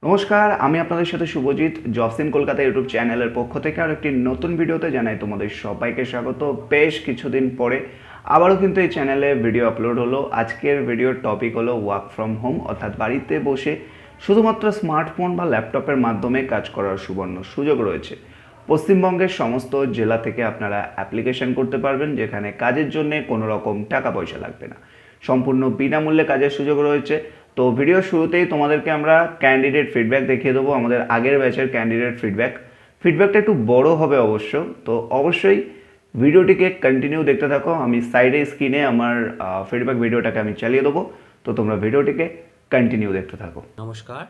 নমস্কার, আমি আপনাদের সাথে Subhajit. Jobs in Kolkata YouTube চ্যানেলের পক্ষ থেকে আর একটি নতুন ভিডিওতে জানাই তোমাদের সবাইকে স্বাগত। বেশ কিছুদিন পরে আবারও কিন্তু এই চ্যানেলে ভিডিও আপলোড হলো। আজকের ভিডিওর টপিক হলো ওয়ার্ক ফ্রম হোম, অর্থাৎ বাড়িতে বসে শুধুমাত্র স্মার্টফোন বা ল্যাপটপের মাধ্যমে কাজ করার সুবর্ণ সুযোগ রয়েছে। পশ্চিমবঙ্গের সমস্ত জেলা থেকে আপনারা অ্যাপ্লিকেশন করতে পারবেন, যেখানে কাজের জন্য কোনো রকম টাকা পয়সা লাগবে না, সম্পূর্ণ বিনামূল্যে কাজের সুযোগ রয়েছে। তো ভিডিওর শুরুতেই তোমাদেরকে আমরা ক্যান্ডিডেট ফিডব্যাক দেখিয়ে দেবো, আমাদের আগের ব্যাচের ক্যান্ডিডেট ফিডব্যাকটা একটু বড় হবে অবশ্য। তো অবশ্যই ভিডিওটিকে কন্টিনিউ দেখতে থাকো। আমি সাইডে স্ক্রিনে আমার ফিডব্যাক ভিডিওটাকে আমি চালিয়ে দেবো, তো তোমরা ভিডিওটিকে কন্টিনিউ দেখতে থাকো। নমস্কার,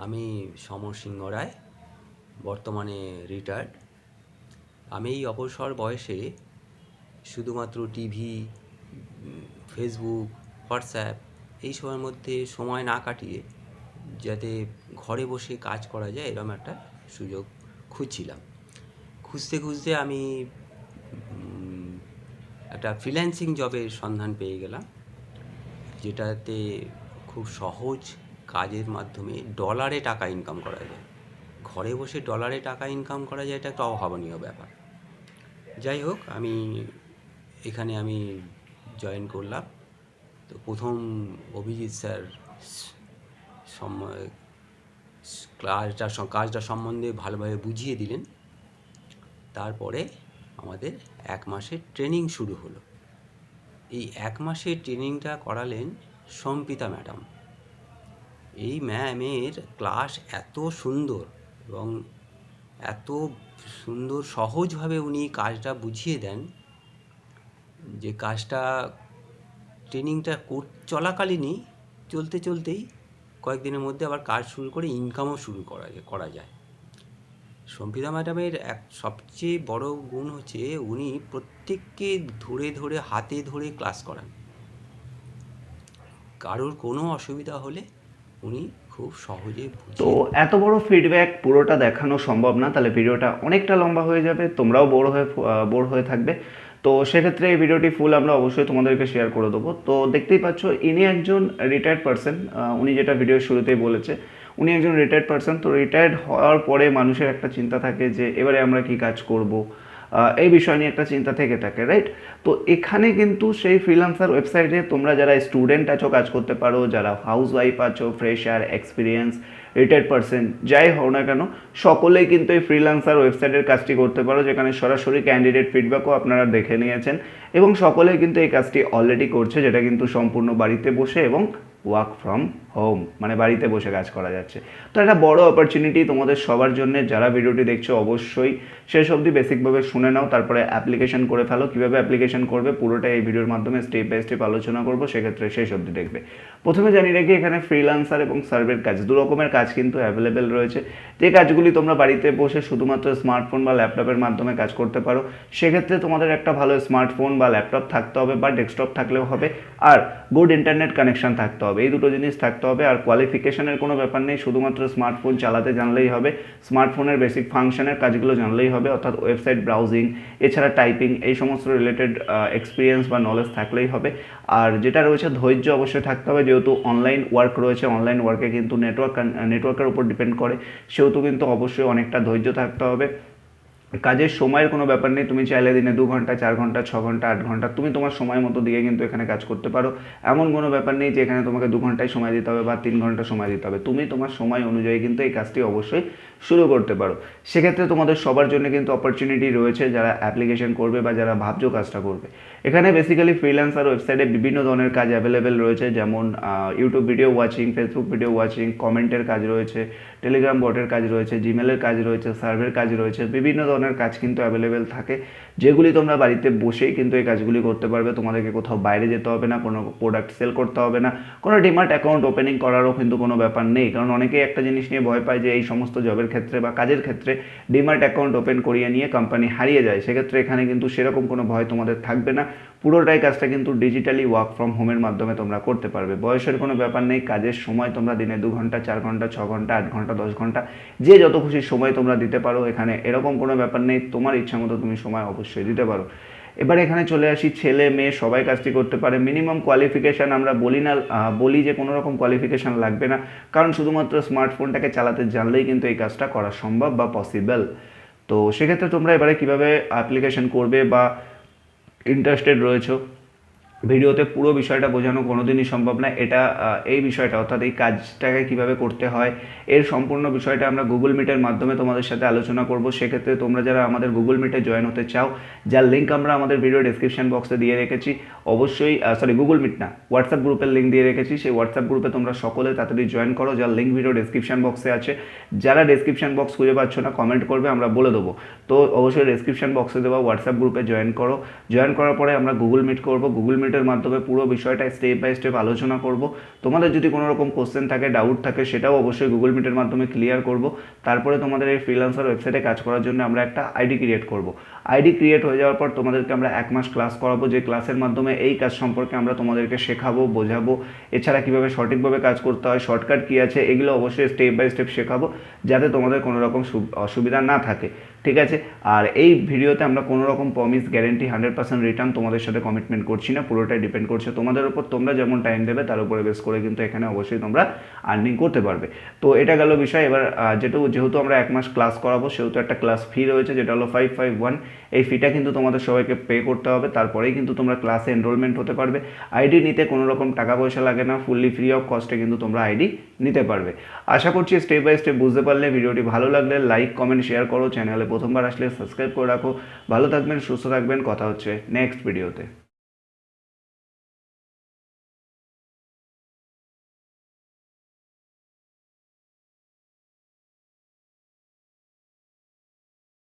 আমি সমর সিংহ রায়, বর্তমানে রিটায়ার্ড। আমি এই অবসর বয়সে শুধুমাত্র টিভি, ফেসবুক, হোয়াটসঅ্যাপ এইসবের মধ্যে সময় না কাটিয়ে যাতে ঘরে বসে কাজ করা যায় এরকম একটা সুযোগ খুঁজছিলাম। খুঁজতে খুঁজতে আমি একটা ফ্রিল্যান্সিং জবের সন্ধান পেয়ে গেলাম, যেটাতে খুব সহজ কাজের মাধ্যমে ডলারে টাকা ইনকাম করা যায়। ঘরে বসে ডলারে টাকা ইনকাম করা যায়, এটা একটা অভাবনীয় ব্যাপার। যাই হোক, এখানে আমি জয়েন করলাম। তো প্রথম অভিজিৎ স্যার কাজটা সম্বন্ধে ভালোভাবে বুঝিয়ে দিলেন। তারপরে আমাদের 1 মাসের ট্রেনিং শুরু হলো। এই 1 মাসের ট্রেনিংটা করালেন সম্পিতা ম্যাডাম। এই ম্যামের ক্লাস এত সুন্দর এবং এত সুন্দর সহজভাবে উনি কাজটা বুঝিয়ে দেন যে কাজটা ট্রেনিংটা চলাকালীনই চলতেই কয়েকদিনের মধ্যে আবার কাজ শুরু করে ইনকামও শুরু করা যায়। সম্পিতা ম্যাডামের সবচেয়ে বড় গুণ হচ্ছে উনি প্রত্যেককে ধরে হাতে ধরে ক্লাস করান। কারোর কোনো অসুবিধা হলে উনি খুব সহজে তো বুঝিয়ে। এত বড় ফিডব্যাক পুরোটা দেখানো সম্ভব না, তাহলে ভিডিওটা অনেকটা লম্বা হয়ে যাবে, তোমরাও বোর হয়ে থাকবে। তো সেক্ষেত্রে এই ভিডিওটি ফুল আমরা অবশ্যই তোমাদেরকে শেয়ার করে দেবো। তো দেখতেই পাচ্ছ, ইনি একজন রিটায়ার্ড পারসন। উনি যেটা ভিডিওর শুরুতেই বলেছে, উনি একজন রিটায়ার্ড পারসন। তো রিটায়ার্ড হওয়ার পরে মানুষের একটা চিন্তা থাকে যে এবারে আমরা কি কাজ করব, এই বিষয় নিয়ে একটা চিন্তা থেকে থাকে, রাইট? তো এখানে কিন্তু সেই ফ্রিল্যান্সার ওয়েবসাইটে তোমরা যারা স্টুডেন্ট আছো কাজ করতে পারো, যারা হাউস ওয়াইফ আছো, ফ্রেশার, এক্সপিরিয়েন্স, রিটায়ার্ড পারসন যাই হও না কেন, সকলেই কিন্তু এই ফ্রিল্যান্সার ওয়েবসাইটের কাজটি করতে পারো, যেখানে সরাসরি ক্যান্ডিডেট ফিডব্যাকও আপনারা দেখে নিয়েছেন এবং সকলেই কিন্তু এই কাজটি অলরেডি করছে, যেটা কিন্তু সম্পূর্ণ বাড়িতে বসে এবং ওয়ার্ক ফ্রম হোম, মানে বাড়িতে বসে কাজ করা যাচ্ছে। তো একটা বড় অপরচুনিটি তোমাদের সবার জন্য। যারা ভিডিওটি দেখছো অবশ্যই শেষ অবধি বেসিকভাবে শুনে নাও, তারপরে অ্যাপ্লিকেশন করে ফেলো। কীভাবে অ্যাপ্লিকেশন করবে পুরোটা এই ভিডিওর মাধ্যমে স্টেপ বাই স্টেপ আলোচনা করবো, সেক্ষেত্রে শেষ অবধি দেখবে। প্রথমে জানিয়ে রাখি, এখানে ফ্রিল্যান্সার এবং সার্ভের কাজ, দু রকমের কাজ কিন্তু অ্যাভেলেবেল রয়েছে। যে কাজগুলি তোমরা বাড়িতে বসে শুধুমাত্র স্মার্টফোন বা ল্যাপটপের মাধ্যমে কাজ করতে পারো, সেক্ষেত্রে তোমাদের একটা ভালো স্মার্টফোন বা ল্যাপটপ থাকতে হবে, বা ডেস্কটপ থাকলেও হবে, আর গুড ইন্টারনেট কানেকশন থাকতে হবে। এই দুটো জিনিস থাকতে হবে। আর কোয়ালিফিকেশনের কোনো ব্যাপার নেই, শুধুমাত্র স্মার্টফোন চালাতে জানলেই হবে, স্মার্টফোনের বেসিক ফাংশনের কাজগুলো জানলেই হবে, অর্থাৎ ওয়েবসাইট ব্রাউজিং, এছাড়া টাইপিং, এই সমস্ত রিলেটেড এক্সপিরিয়েন্স বা নলেজ থাকলেই হবে। আর যেটা রয়েছে, ধৈর্য অবশ্যই থাকতে হবে, যেহেতু অনলাইন ওয়ার্ক রয়েছে, অনলাইন ওয়ার্কে কিন্তু নেটওয়ার্কের উপর ডিপেন্ড করে, সেহেতু কিন্তু অবশ্যই অনেকটা ধৈর্য থাকতে হবে। কাজের সময়ের কোনো ব্যাপার নেই, তুমি চাইলে দিনে 2 ঘন্টা, 4 ঘন্টা, 6 ঘন্টা, 8 ঘন্টা তুমি তোমার সময় মতো দিয়ে কিন্তু এখানে কাজ করতে পারো। এমন কোনো ব্যাপার নেই যে এখানে তোমাকে 2 ঘন্টায় সময় দিতে হবে বা 3 ঘন্টা সময় দিতে হবে। তুমি তোমার সময় অনুযায়ী কিন্তু এই কাজটি অবশ্যই শুরু করতে পারো। সেক্ষেত্রে তোমাদের সবার জন্য কিন্তু অপরচুনিটি রয়েছে, যারা অ্যাপ্লিকেশন করবে বা যারা ভাবছো কাজটা করবে। এখানে বেসিক্যালি ফ্রিল্যান্সার ওয়েবসাইটে বিভিন্ন ধরনের কাজ অ্যাভেলেবেল রয়েছে, যেমন YouTube video watching, Facebook video watching, কমেন্টের কাজ রয়েছে, টেলিগ্রাম বটের কাজ রয়েছে, জিমেলের কাজ রয়েছে, সার্ভের কাজ রয়েছে, বিভিন্ন ধরনের কাজ কিন্তু অ্যাভেলেবেল থাকে, যেগুলি তোমরা বাড়িতে বসেই কিন্তু এই কাজগুলি করতে পারবে। তোমাদেরকে কোথাও বাইরে যেতে হবে না, কোনো প্রোডাক্ট সেল করতে হবে না, কোনো ডিমার্ট অ্যাকাউন্ট ওপেনিং করারও কিন্তু কোনো ব্যাপার নেই। কারণ অনেকেই একটা জিনিস নিয়ে ভয় পায় যে এই সমস্ত জবের ক্ষেত্রে বা কাজের ক্ষেত্রে ডিমার্ট অ্যাকাউন্ট ওপেন করিয়ে নিয়ে কোম্পানি হারিয়ে যায়। সেক্ষেত্রে এখানে কিন্তু সেরকম কোনো ভয় তোমাদের থাকবে না। পুরোটাই কাজটা কিন্তু ডিজিটালি ওয়ার্ক ফ্রম হোমের মাধ্যমে তোমরা করতে পারবে। বয়সের কোনো ব্যাপার নেই, কাজের সময় তোমরা দিনে 2 ঘন্টা, 4 ঘন্টা, 6 ঘন্টা, 8 ঘন্টা, 10 ঘন্টা, যে যত খুশি সময় তোমরা দিতে পারো। এখানে এরকম কোনো ব্যাপার নেই, তোমার ইচ্ছা মতো তুমি সময় অবশ্যই দিতে পারো। এবার এখানে চলে আসি, ছেলে মেয়ে সবাই কাজটি করতে পারে। মিনিমাম কোয়ালিফিকেশান আমরা বলি না, বলি যে কোনো রকম কোয়ালিফিকেশান লাগবে না, কারণ শুধুমাত্র স্মার্টফোনটাকে চালাতে জানলেই কিন্তু এই কাজটা করা সম্ভব বা পসিবল। তো সেক্ষেত্রে তোমরা এবারে কীভাবে অ্যাপ্লিকেশন করবে বা ইন্টারেস্টেড রয়েছো, ভিডিওতে পুরো বিষয়টা বোঝানো কোনোদিনই সম্ভব না। এটা এই বিষয়টা অর্থাৎ এই কাজটাকে কীভাবে করতে হয় এর সম্পূর্ণ বিষয়টা আমরা গুগল মিটের মাধ্যমে তোমাদের সাথে আলোচনা করব। সেক্ষেত্রে তোমরা যারা আমাদের গুগল মিটে জয়েন হতে চাও, যার লিঙ্ক আমরা আমাদের ভিডিও ডেসক্রিপশন বক্সে দিয়ে রেখেছি, অবশ্যই গুগল মিট না, হোয়াটসঅ্যাপ গ্রুপের লিঙ্ক দিয়ে রেখেছি, সেই হোয়াটসঅ্যাপ গ্রুপে তোমরা সকলে তাড়াতাড়ি জয়েন করো, যার লিঙ্ক ভিডিও ডেসক্রিপশন বক্সে আছে। যারা ডেসক্রিপশন বক্স খুঁজে পাচ্ছ না কমেন্ট করবে, আমরা বলে দেবো। তো অবশ্যই ডেসক্রিপশন বক্সে দেওয়া হোয়াটসঅ্যাপ গ্রুপে জয়েন করো। জয়েন করার পরে আমরা গুগল মিট করব, গুগল মিটের মাধ্যমে পুরো বিষয়টা স্টেপ বাই স্টেপ আলোচনা করব। তোমাদের যদি কোনো রকম কোশ্চেন থাকে, ডাউট থাকে, সেটাও অবশ্যই গুগল মিটের মাধ্যমে ক্লিয়ার করব। তারপরে তোমাদের এই ফ্রিল্যান্সার ওয়েবসাইটে কাজ করার জন্য আমরা একটা আইডি ক্রিয়েট করব। আইডি ক্রিয়েট হয়ে যাওয়ার পর তোমাদেরকে আমরা 1 মাস ক্লাস করাবো, যে ক্লাসের মাধ্যমে এই কাজ সম্পর্কে আমরা তোমাদেরকে শেখাবো, বোঝাবো। এছাড়া কীভাবে সঠিকভাবে কাজ করতে হয়, শর্টকাট কী আছে, এগুলো অবশ্যই স্টেপ বাই স্টেপ শেখাবো, যাতে তোমাদের কোনো রকম অসুবিধা না থাকে। ঠিক আছে? আর এই ভিডিওতে আমরা কোনো রকম প্রমিস, গ্যারেন্টি, 100% রিটার্ন তোমাদের সাথে কমিটমেন্ট করছি না, পুরোটাই ডিপেন্ড করছে তোমাদের উপর। তোমরা যেমন টাইম দেবে তার উপরে বেস করে কিন্তু এখানে অবশ্যই তোমরা আর্নিং করতে পারবে। তো এটা গেল বিষয়। এবার যেহেতু আমরা 1 মাস ক্লাস করাবো, সেহেতু একটা ক্লাস ফি রয়েছে, যেটা হলো 551। এই ফিটা কিন্তু তোমাদের সবাইকে পে করতে হবে, তারপরেই কিন্তু তোমরা ক্লাসে এনরোলমেন্ট হতে পারবে। আইডি নিতে কোনো রকম টাকা পয়সা লাগে না, ফুললি ফ্রি অফ কস্টে কিন্তু তোমরা আইডি নিতে পারবে। আশা করছি স্টেপ বাই স্টেপ বুঝতে পারলে। ভিডিওটি ভালো লাগলে লাইক, কমেন্ট, শেয়ার করো। চ্যানেলে প্রথমবার আসলে সাবস্ক্রাইব করে রাখো। ভালো থাকবেন, সুস্থ থাকবেন। কথা হচ্ছে নেক্সট ভিডিওতে।